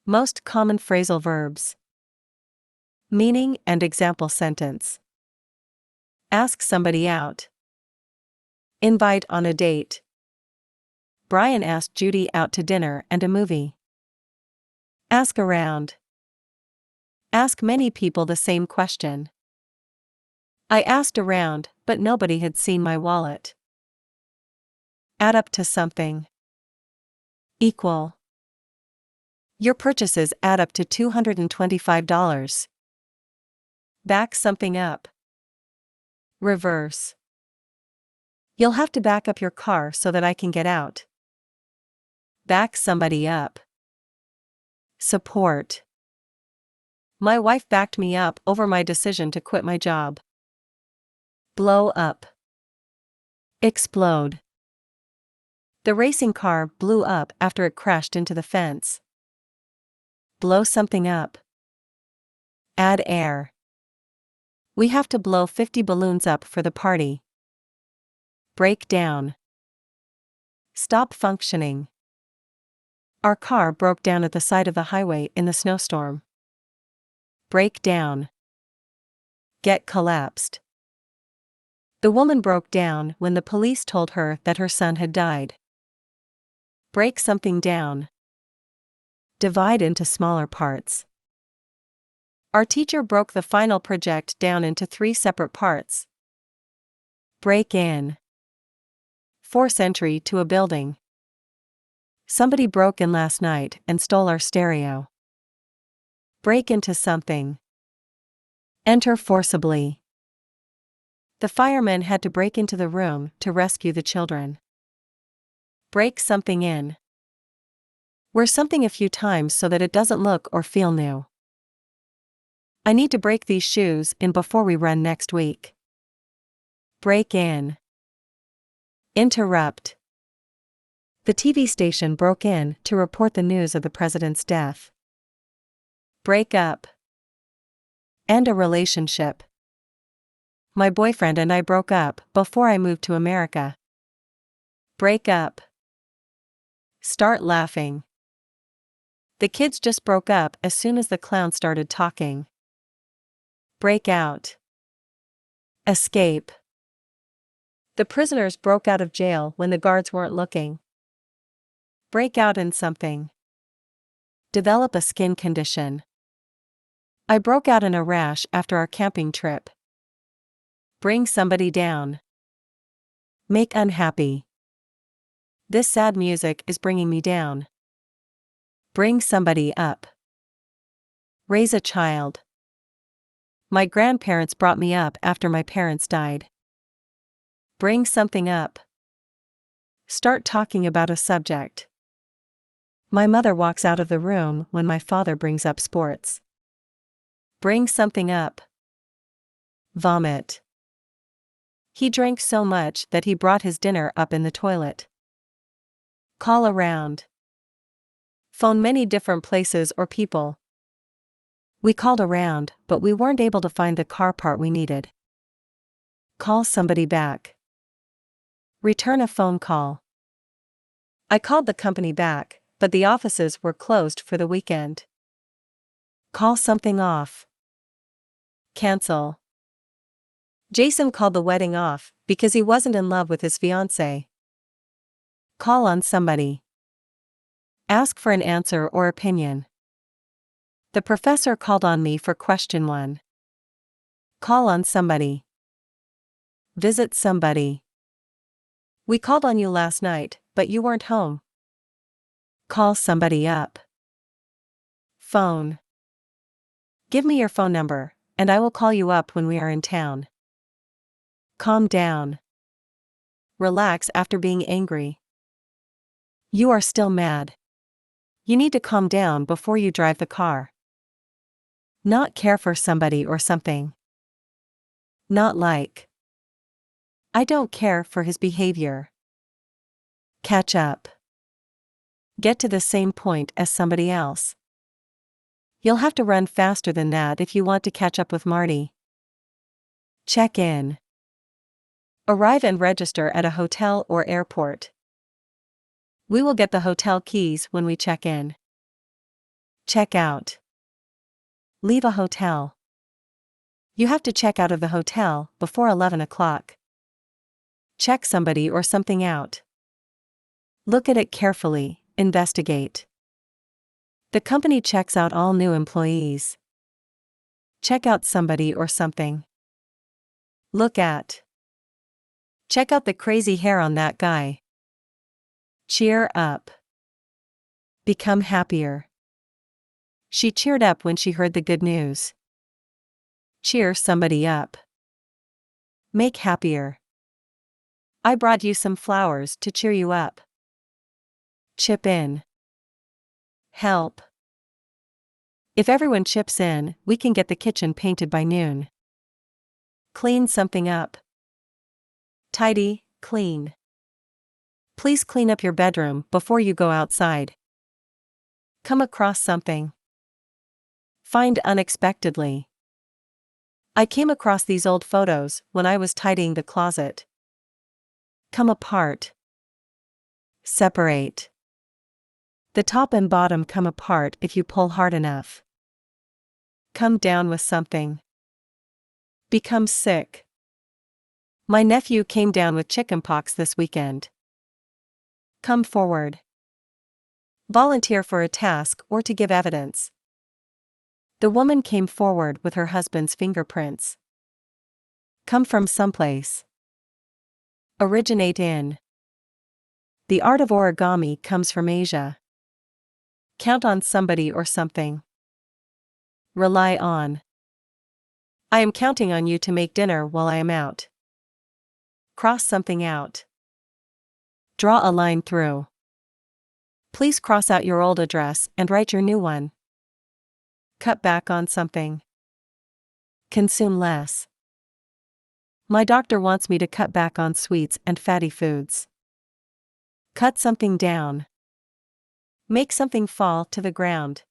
Most common phrasal verbs. Meaning and example sentence. Ask somebody out. Invite on a date. Brian asked Judy out to dinner and a movie. Ask around. Ask many people the same question. I asked around, but nobody had seen my wallet. Add up to something. Equal. Your purchases add up to $225. Back something up. Reverse. You'll have to back up your car so that I can get out. Back somebody up. Support. My wife backed me up over my decision to quit my job. Blow up. Explode. The racing car blew up after it crashed into the fence. Blow something up. Add air. We have to blow 50 balloons up for the party. Break down. Stop functioning. Our car broke down at the side of the highway in the snowstorm. Break down. Get collapsed. The woman broke down when the police told her that her son had died. Break something down. Divide into smaller parts. Our teacher broke the final project down into 3 separate parts. Break in. Force entry to a building. Somebody broke in last night and stole our stereo. Break into something. Enter forcibly. The firemen had to break into the room to rescue the children. Break something in. Wear something a few times so that it doesn't look or feel new. I need to break these shoes in before we run next week. Break in. Interrupt. The TV station broke in to report the news of the president's death. Break up. End a relationship. My boyfriend and I broke up before I moved to America. Break up. Start laughing. The kids just broke up as soon as the clown started talking. Break out. Escape. The prisoners broke out of jail when the guards weren't looking. Break out in something. Develop a skin condition. I broke out in a rash after our camping trip. Bring somebody down. Make unhappy. This sad music is bringing me down. Bring somebody up. Raise a child. My grandparents brought me up after my parents died. Bring something up. Start talking about a subject. My mother walks out of the room when my father brings up sports. Bring something up. Vomit. He drank so much that he brought his dinner up in the toilet. Call around. Phone many different places or people. We called around, but we weren't able to find the car part we needed. Call somebody back. Return a phone call. I called the company back, but the offices were closed for the weekend. Call something off. Cancel. Jason called the wedding off because he wasn't in love with his fiancée. Call on somebody. Ask for an answer or opinion. The professor called on me for question 1. Call on somebody. Visit somebody. We called on you last night, but you weren't home. Call somebody up. Phone. Give me your phone number, and I will call you up when we are in town. Calm down. Relax after being angry. You are still mad. You need to calm down before you drive the car. Not care for somebody or something. Not like. I don't care for his behavior. Catch up. Get to the same point as somebody else. You'll have to run faster than that if you want to catch up with Marty. Check in. Arrive and register at a hotel or airport. We will get the hotel keys when we check in. Check out. Leave a hotel. You have to check out of the hotel before 11 o'clock. Check somebody or something out. Look at it carefully, investigate. The company checks out all new employees. Check out somebody or something. Look at. Check out the crazy hair on that guy. Cheer up. Become happier. She cheered up when she heard the good news. Cheer somebody up. Make happier. I brought you some flowers to cheer you up. Chip in. Help. If everyone chips in, we can get the kitchen painted by noon. Clean something up. Tidy, clean. Please clean up your bedroom before you go outside. Come across something. Find unexpectedly. I came across these old photos when I was tidying the closet. Come apart. Separate. The top and bottom come apart if you pull hard enough. Come down with something. Become sick. My nephew came down with chickenpox this weekend. Come forward. Volunteer for a task or to give evidence. The woman came forward with her husband's fingerprints. Come from someplace. Originate in. The art of origami comes from Asia. Count on somebody or something. Rely on. I am counting on you to make dinner while I am out. Cross something out. Draw a line through. Please cross out your old address and write your new one. Cut back on something. Consume less. My doctor wants me to cut back on sweets and fatty foods. Cut something down. Make something fall to the ground.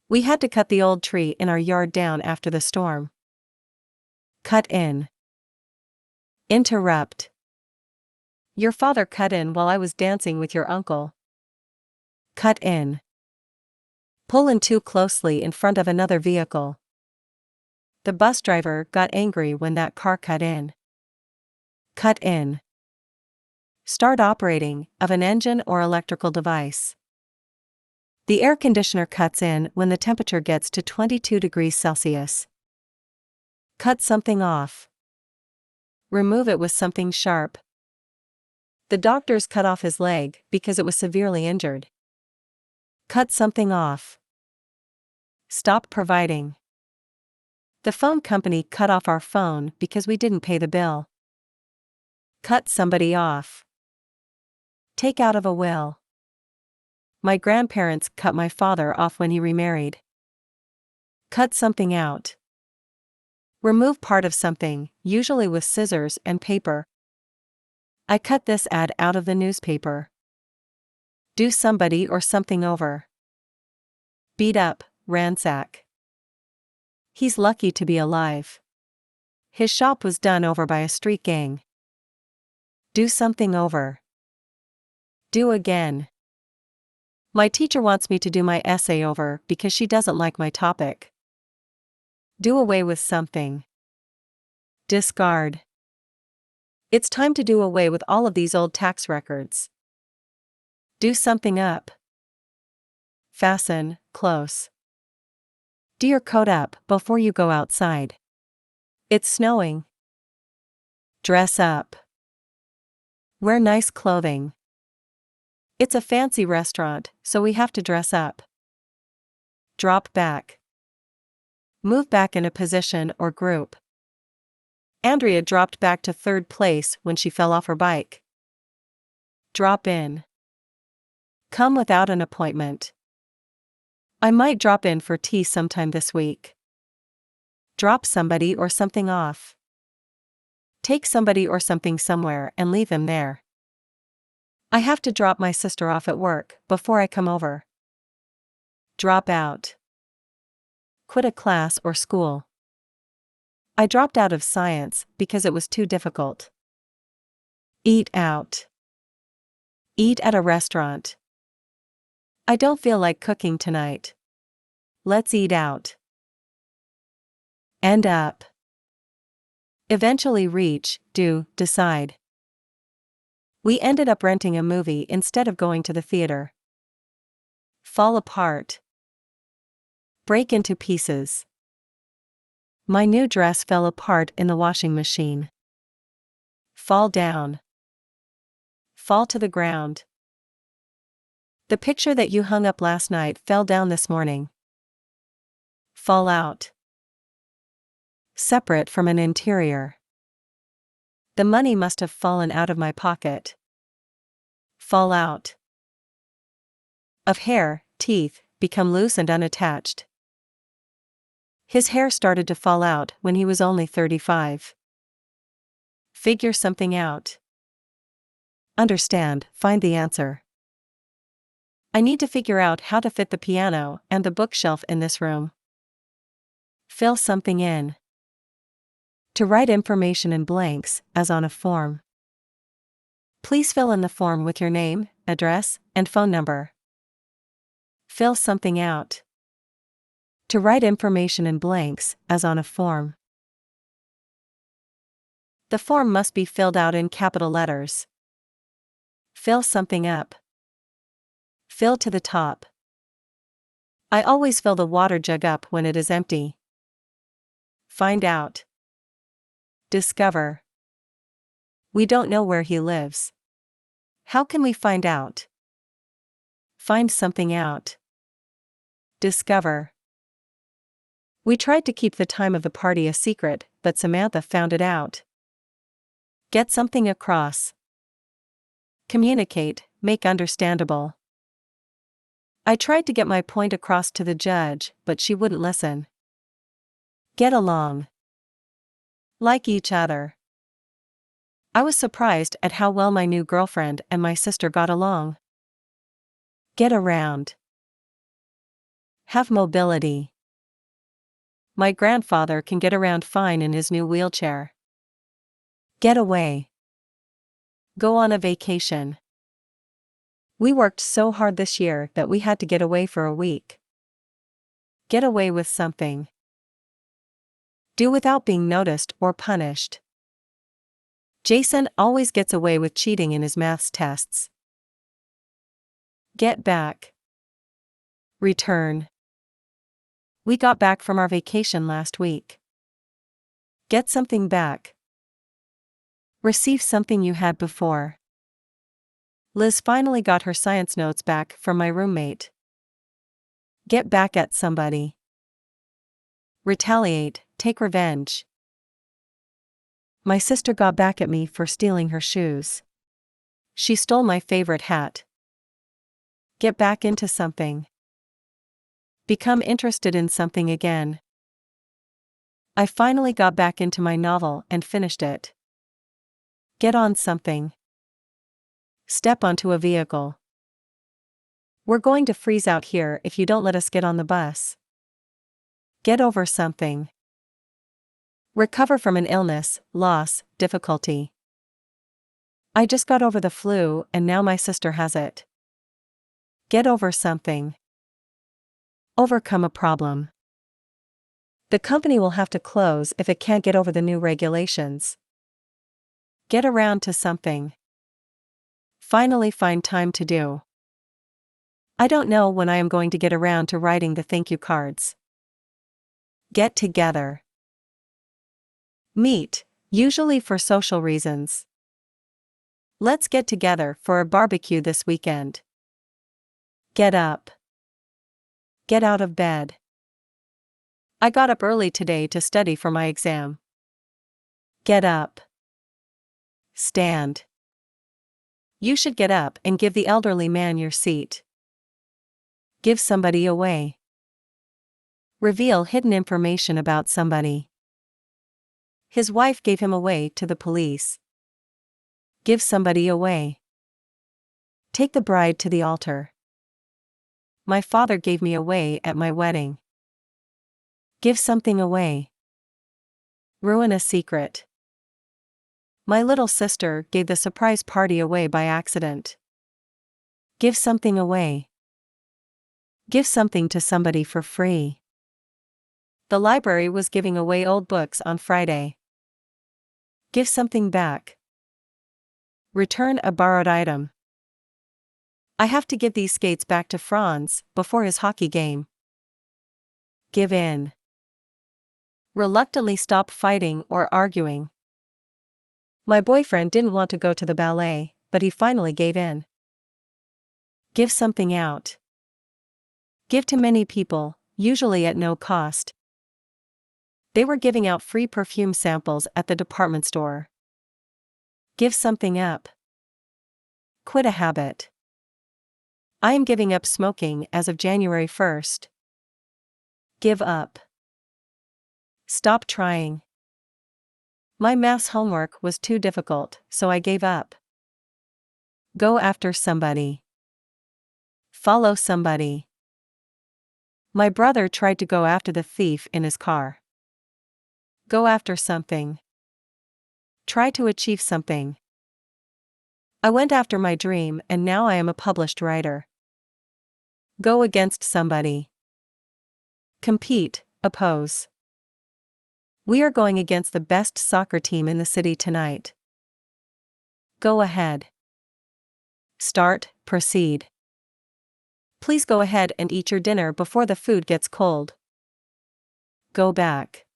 We had to cut the old tree in our yard down after the storm. Cut in. Interrupt. Your father cut in while I was dancing with your uncle. Cut in. Pull in too closely in front of another vehicle. The bus driver got angry when that car cut in. Cut in. Start operating of an engine or electrical device. The air conditioner cuts in when the temperature gets to 22 degrees Celsius. Cut something off. Remove it with something sharp. The doctors cut off his leg because it was severely injured. Cut something off. Stop providing. The phone company cut off our phone because we didn't pay the bill. Cut somebody off. Take out of a will. My grandparents cut my father off when he remarried. Cut something out. Remove part of something, usually with scissors and paper. I cut this ad out of the newspaper. Do somebody or something over. Beat up, ransack. He's lucky to be alive. His shop was done over by a street gang. Do something over. Do again. My teacher wants me to do my essay over because she doesn't like my topic. Do away with something. Discard. It's time to do away with all of these old tax records. Do something up. Fasten, close. Do your coat up before you go outside. It's snowing. Dress up. Wear nice clothing. It's a fancy restaurant, so we have to dress up. Drop back. Move back in a position or group. Andrea dropped back to third place when she fell off her bike. Drop in. Come without an appointment. I might drop in for tea sometime this week. Drop somebody or something off. Take somebody or something somewhere and leave them there. I have to drop my sister off at work before I come over. Drop out. Quit a class or school. I dropped out of science because it was too difficult. Eat out. Eat at a restaurant. I don't feel like cooking tonight. Let's eat out. End up. Eventually reach, do, decide. We ended up renting a movie instead of going to the theater. Fall apart. Break into pieces. My new dress fell apart in the washing machine. Fall down. Fall to the ground. The picture that you hung up last night fell down this morning. Fall out. Separate from an interior. The money must have fallen out of my pocket. Fall out. Of hair, teeth, become loose and unattached. His hair started to fall out when he was only 35. Figure something out. Understand, find the answer. I need to figure out how to fit the piano and the bookshelf in this room. Fill something in. To write information in blanks, as on a form. Please fill in the form with your name, address, and phone number. Fill something out. To write information in blanks, as on a form. The form must be filled out in capital letters. Fill something up. Fill to the top. I always fill the water jug up when it is empty. Find out. Discover. We don't know where he lives. How can we find out? Find something out. Discover. We tried to keep the time of the party a secret, but Samantha found it out. Get something across. Communicate, make understandable. I tried to get my point across to the judge, but she wouldn't listen. Get along. Like each other. I was surprised at how well my new girlfriend and my sister got along. Get around. Have mobility. My grandfather can get around fine in his new wheelchair. Get away. Go on a vacation. We worked so hard this year that we had to get away for a week. Get away with something. Do without being noticed or punished. Jason always gets away with cheating in his maths tests. Get back. Return. We got back from our vacation last week. Get something back. Receive something you had before. Liz finally got her science notes back from my roommate. Get back at somebody. Retaliate, take revenge. My sister got back at me for stealing her shoes. She stole my favorite hat. Get back into something. Become interested in something again. I finally got back into my novel and finished it. Get on something. Step onto a vehicle. We're going to freeze out here if you don't let us get on the bus. Get over something. Recover from an illness, loss, difficulty. I just got over the flu and now my sister has it. Get over something. Overcome a problem. The company will have to close if it can't get over the new regulations. Get around to something. Finally find time to do. I don't know when I am going to get around to writing the thank you cards. Get together. Meet, usually for social reasons. Let's get together for a barbecue this weekend. Get up. Get out of bed. I got up early today to study for my exam. Get up. Stand. You should get up and give the elderly man your seat. Give somebody away. Reveal hidden information about somebody. His wife gave him away to the police. Give somebody away. Take the bride to the altar. My father gave me away at my wedding. Give something away. Ruin a secret. My little sister gave the surprise party away by accident. Give something away. Give something to somebody for free. The library was giving away old books on Friday. Give something back. Return a borrowed item. I have to give these skates back to Franz before his hockey game. Give in. Reluctantly stop fighting or arguing. My boyfriend didn't want to go to the ballet, but he finally gave in. Give something out. Give to many people, usually at no cost. They were giving out free perfume samples at the department store. Give something up. Quit a habit. I am giving up smoking as of January 1st. Give up. Stop trying. My maths homework was too difficult, so I gave up. Go after somebody. Follow somebody. My brother tried to go after the thief in his car. Go after something. Try to achieve something. I went after my dream and now I am a published writer. Go against somebody. Compete, oppose. We are going against the best soccer team in the city tonight. Go ahead. Start, proceed. Please go ahead and eat your dinner before the food gets cold. Go back.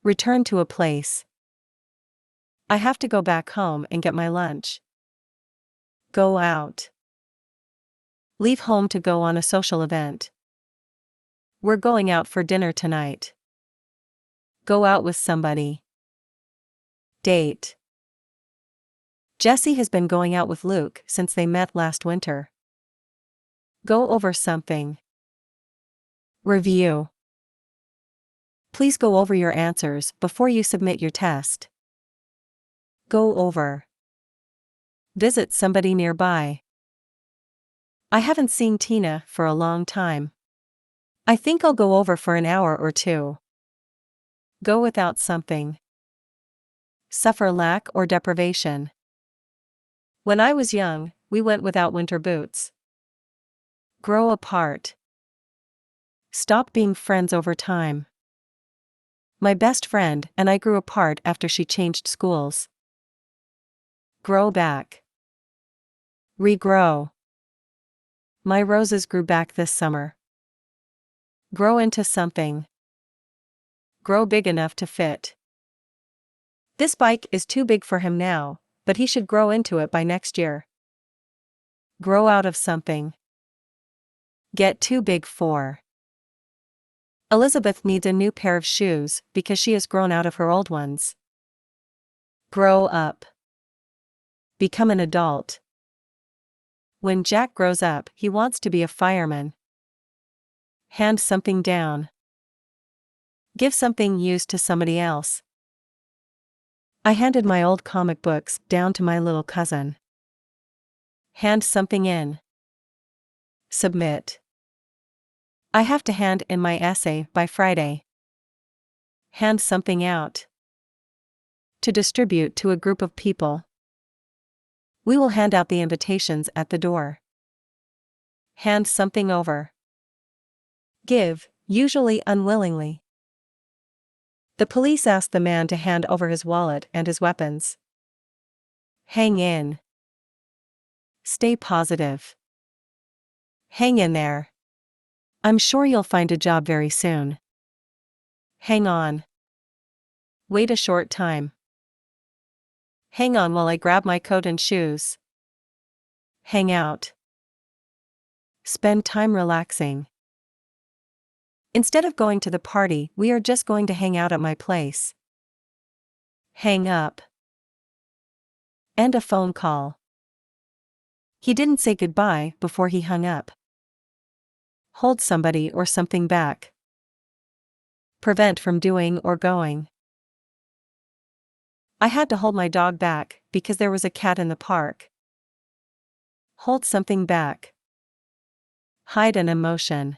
Return to a place. I have to go back home and get my lunch. Go out. Leave home to go on a social event. We're going out for dinner tonight. Go out with somebody. Date. Jessie has been going out with Luke since they met last winter. Go over something. Review. Please go over your answers before you submit your test. Go over. Visit somebody nearby. I haven't seen Tina for a long time. I think I'll go over for an hour or two. Go without something. Suffer lack or deprivation. When I was young, we went without winter boots. Grow apart. Stop being friends over time. My best friend and I grew apart after she changed schools. Grow back. Regrow. My roses grew back this summer. Grow into something. Grow big enough to fit. This bike is too big for him now, but he should grow into it by next year. Grow out of something. Get too big for. Elizabeth needs a new pair of shoes because she has grown out of her old ones. Grow up. Become an adult. When Jack grows up, he wants to be a fireman. Hand something down. Give something used to somebody else. I handed my old comic books down to my little cousin. Hand something in. Submit. I have to hand in my essay by Friday. Hand something out. To distribute to a group of people. We will hand out the invitations at the door. Hand something over. Give, usually unwillingly. The police asked the man to hand over his wallet and his weapons. Hang in. Stay positive. Hang in there. I'm sure you'll find a job very soon. Hang on. Wait a short time. Hang on while I grab my coat and shoes. Hang out. Spend time relaxing. Instead of going to the party, we are just going to hang out at my place. Hang up. End a phone call. He didn't say goodbye before he hung up. Hold somebody or something back. Prevent from doing or going. I had to hold my dog back because there was a cat in the park. Hold something back. Hide an emotion.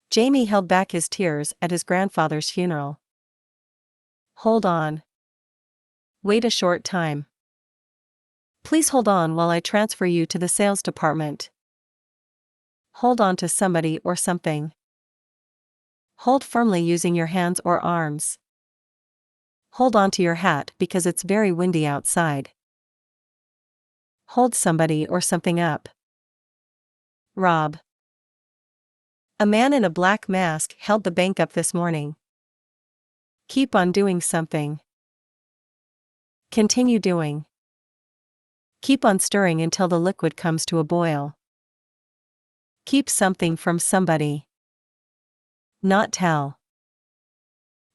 Jamie held back his tears at his grandfather's funeral. Hold on. Wait a short time. Please hold on while I transfer you to the sales department. Hold on to somebody or something. Hold firmly using your hands or arms. Hold on to your hat because it's very windy outside. Hold somebody or something up. Rob. A man in a black mask held the bank up this morning. Keep on doing something. Continue doing. Keep on stirring until the liquid comes to a boil. Keep something from somebody. Not tell.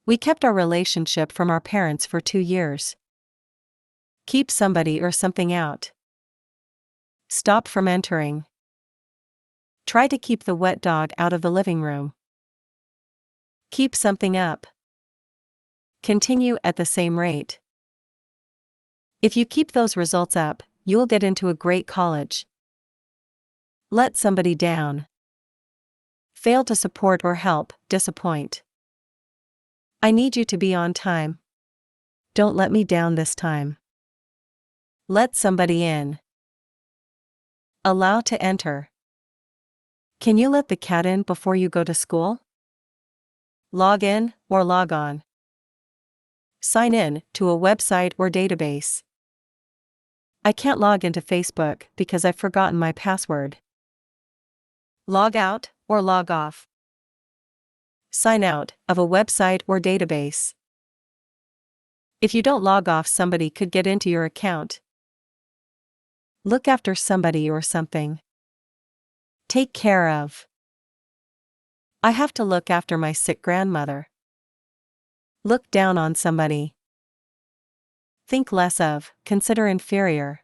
We kept our relationship from our parents for 2 years. Keep somebody or something out. Stop from entering. Try to keep the wet dog out of the living room. Keep something up. Continue at the same rate. If you keep those results up, you'll get into a great college. Let somebody down. Fail to support or help, disappoint. I need you to be on time. Don't let me down this time. Let somebody in. Allow to enter. Can you let the cat in before you go to school? Log in or log on. Sign in to a website or database. I can't log into Facebook because I've forgotten my password. Log out or log off. Sign out of a website or database. If you don't log off, somebody could get into your account. Look after somebody or something. Take care of. I have to look after my sick grandmother. Look down on somebody. Think less of, consider inferior.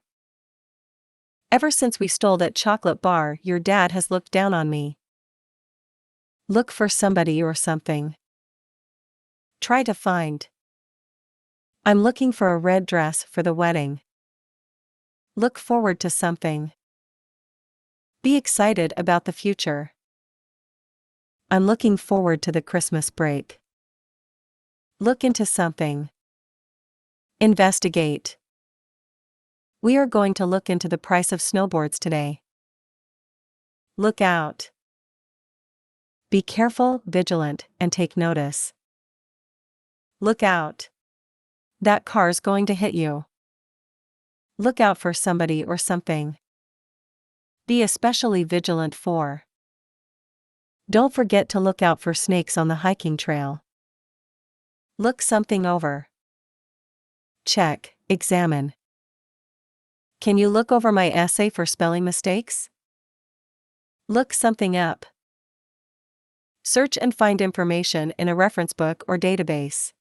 Ever since we stole that chocolate bar, your dad has looked down on me. Look for somebody or something. Try to find. I'm looking for a red dress for the wedding. Look forward to something. Be excited about the future. I'm looking forward to the Christmas break. Look into something. Investigate. We are going to look into the price of snowboards today. Look out. Be careful, vigilant, and take notice. Look out. That car's going to hit you. Look out for somebody or something. Be especially vigilant for. Don't forget to look out for snakes on the hiking trail. Look something over. Check, examine. Can you look over my essay for spelling mistakes? Look something up. Search and find information in a reference book or database.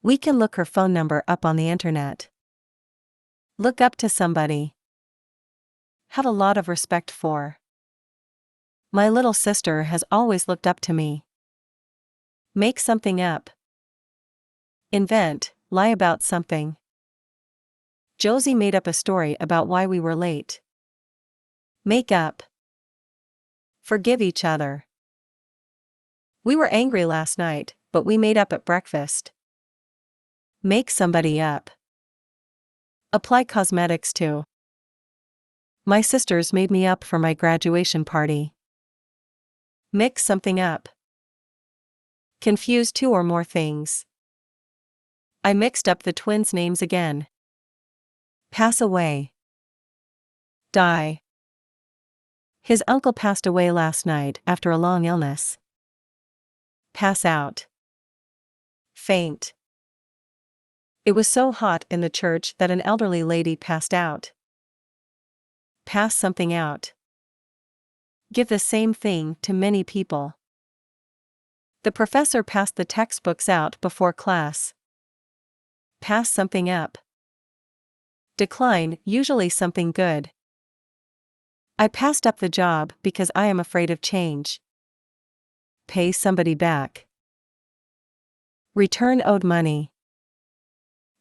We can look her phone number up on the internet. Look up to somebody. Have a lot of respect for. My little sister has always looked up to me. Make something up. Invent, lie about something. Josie made up a story about why we were late. Make up. Forgive each other. We were angry last night, but we made up at breakfast. Make somebody up. Apply cosmetics to. My sisters made me up for my graduation party. Mix something up. Confuse two or more things. I mixed up the twins' names again. Pass away. Die. His uncle passed away last night after a long illness. Pass out. Faint. It was so hot in the church that an elderly lady passed out. Pass something out. Give the same thing to many people. The professor passed the textbooks out before class. Pass something up. Decline, usually something good. I passed up the job because I am afraid of change. Pay somebody back. Return owed money.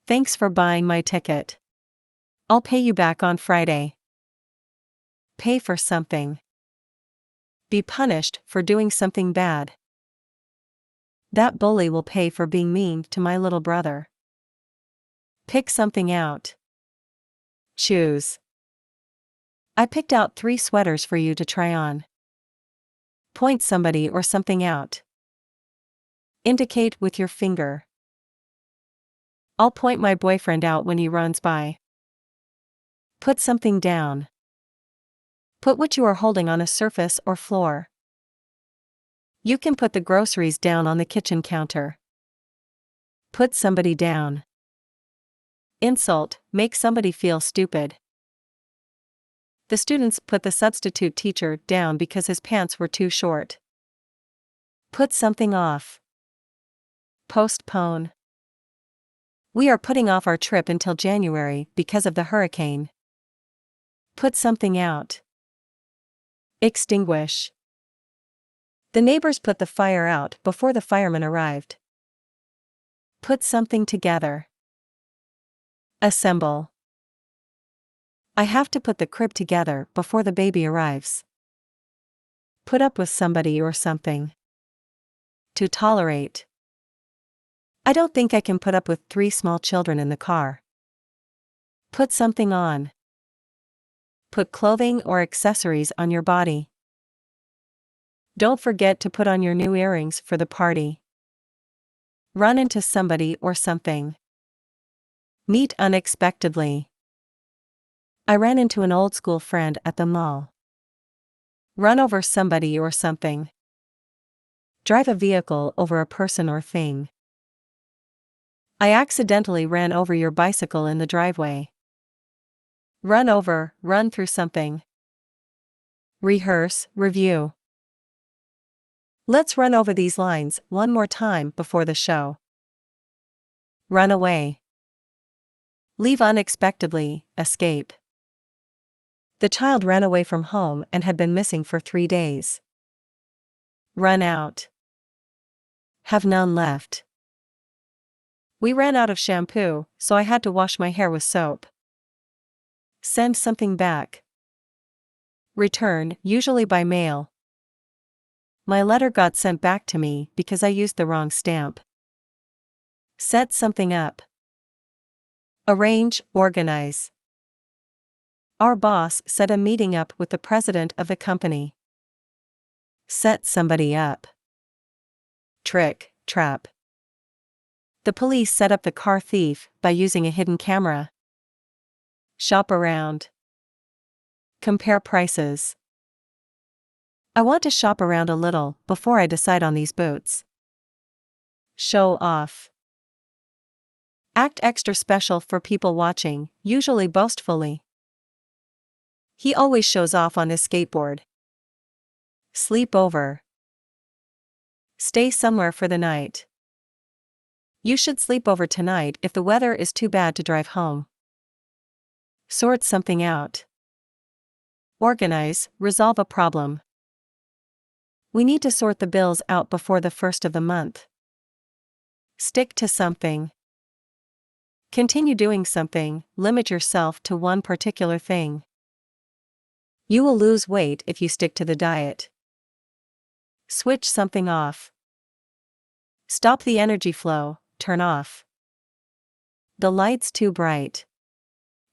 Thanks for buying my ticket. I'll pay you back on Friday. Pay for something. Be punished for doing something bad. That bully will pay for being mean to my little brother. Pick something out. Choose. I picked out 3 sweaters for you to try on. Point somebody or something out. Indicate with your finger. I'll point my boyfriend out when he runs by. Put something down. Put what you are holding on a surface or floor. You can put the groceries down on the kitchen counter. Put somebody down. Insult, make somebody feel stupid. The students put the substitute teacher down because his pants were too short. Put something off. Postpone. We are putting off our trip until January because of the hurricane. Put something out. Extinguish. The neighbors put the fire out before the firemen arrived. Put something together. Assemble. I have to put the crib together before the baby arrives. Put up with somebody or something. To tolerate. I don't think I can put up with 3 small children in the car. Put something on. Put clothing or accessories on your body. Don't forget to put on your new earrings for the party. Run into somebody or something. Meet unexpectedly. I ran into an old school friend at the mall. Run over somebody or something. Drive a vehicle over a person or thing. I accidentally ran over your bicycle in the driveway. Run over, run through something. Rehearse, review. Let's run over these lines one more time before the show. Run away. Leave unexpectedly, escape. The child ran away from home and had been missing for 3 days. Run out. Have none left. We ran out of shampoo, so I had to wash my hair with soap. Send something back. Return, usually by mail. My letter got sent back to me because I used the wrong stamp. Set something up. Arrange, organize. Our boss set a meeting up with the president of the company. Set somebody up. Trick, trap. The police set up the car thief by using a hidden camera. Shop around. Compare prices. I want to shop around a little before I decide on these boots. Show off. Act extra special for people watching, usually boastfully. He always shows off on his skateboard. Sleep over. Stay somewhere for the night. You should sleep over tonight if the weather is too bad to drive home. Sort something out. Organize, resolve a problem. We need to sort the bills out before the 1st of the month. Stick to something. Continue doing something, limit yourself to one particular thing. You will lose weight if you stick to the diet. Switch something off. Stop the energy flow, turn off. The light's too bright.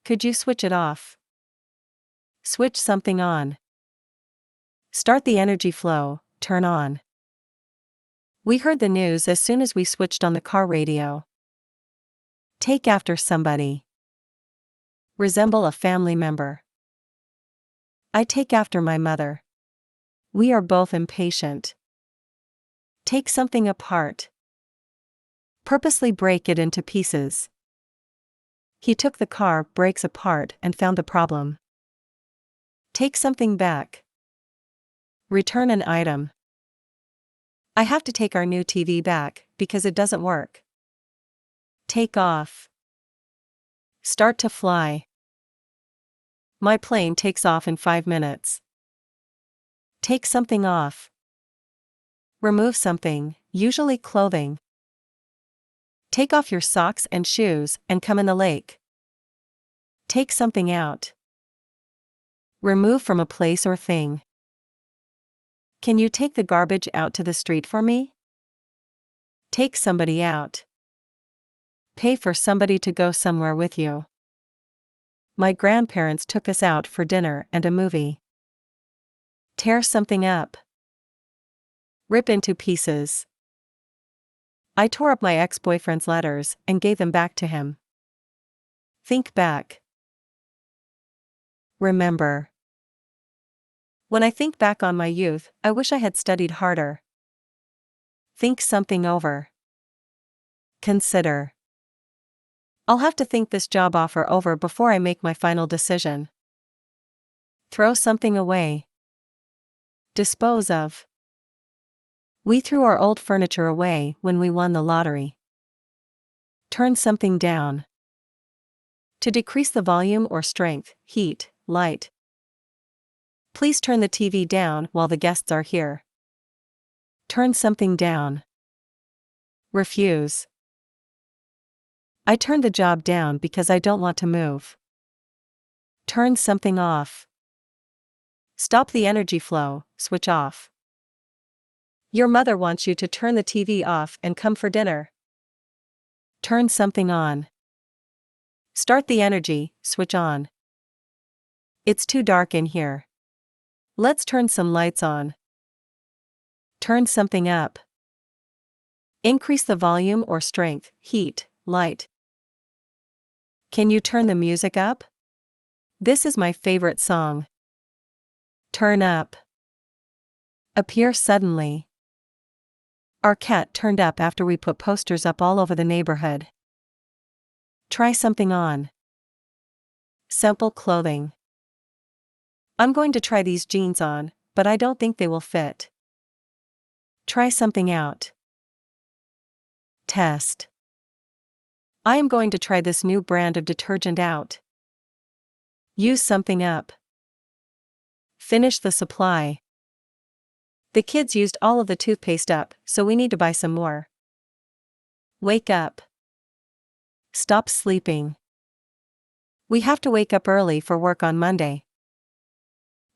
Could you switch it off? Switch something on. Start the energy flow, turn on. We heard the news as soon as we switched on the car radio. Take after somebody. Resemble a family member. I take after my mother. We are both impatient. Take something apart. Purposely break it into pieces. He took the car brakes apart and found the problem. Take something back. Return an item. I have to take our new TV back because it doesn't work. Take off. Start to fly. My plane takes off in 5 minutes. Take something off. Remove something, usually clothing. Take off your socks and shoes and come in the lake. Take something out. Remove from a place or thing. Can you take the garbage out to the street for me? Take somebody out. Pay for somebody to go somewhere with you. My grandparents took us out for dinner and a movie. Tear something up. Rip into pieces. I tore up my ex-boyfriend's letters and gave them back to him. Think back. Remember. When I think back on my youth, I wish I had studied harder. Think something over. Consider. I'll have to think this job offer over before I make my final decision. Throw something away. Dispose of. We threw our old furniture away when we won the lottery. Turn something down. To decrease the volume or strength, heat, light. Please turn the TV down while the guests are here. Turn something down. Refuse. I turned the job down because I don't want to move. Turn something off. Stop the energy flow, switch off. Your mother wants you to turn the TV off and come for dinner. Turn something on. Start the energy, switch on. It's too dark in here. Let's turn some lights on. Turn something up. Increase the volume or strength, heat, light. Can you turn the music up? This is my favorite song. Turn up. Appear suddenly. Our cat turned up after we put posters up all over the neighborhood. Try something on. Sample clothing. I'm going to try these jeans on, but I don't think they will fit. Try something out. Test. I am going to try this new brand of detergent out. Use something up. Finish the supply. The kids used all of the toothpaste up, so we need to buy some more. Wake up. Stop sleeping. We have to wake up early for work on Monday.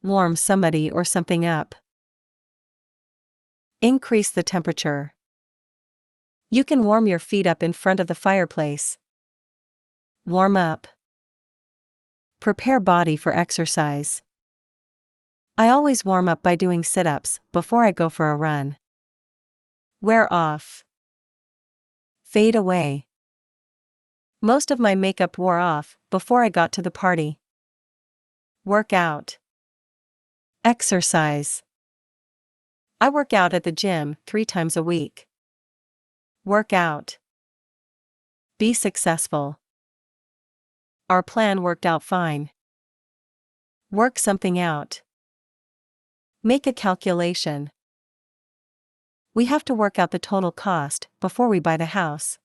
Warm somebody or something up. Increase the temperature. You can warm your feet up in front of the fireplace. Warm up. Prepare body for exercise. I always warm up by doing sit-ups before I go for a run. Wear off. Fade away. Most of my makeup wore off before I got to the party. Work out. Exercise. I work out at the gym 3 times a week. Work out. Be successful. Our plan worked out fine. Work something out. Make a calculation. We have to work out the total cost before we buy the house.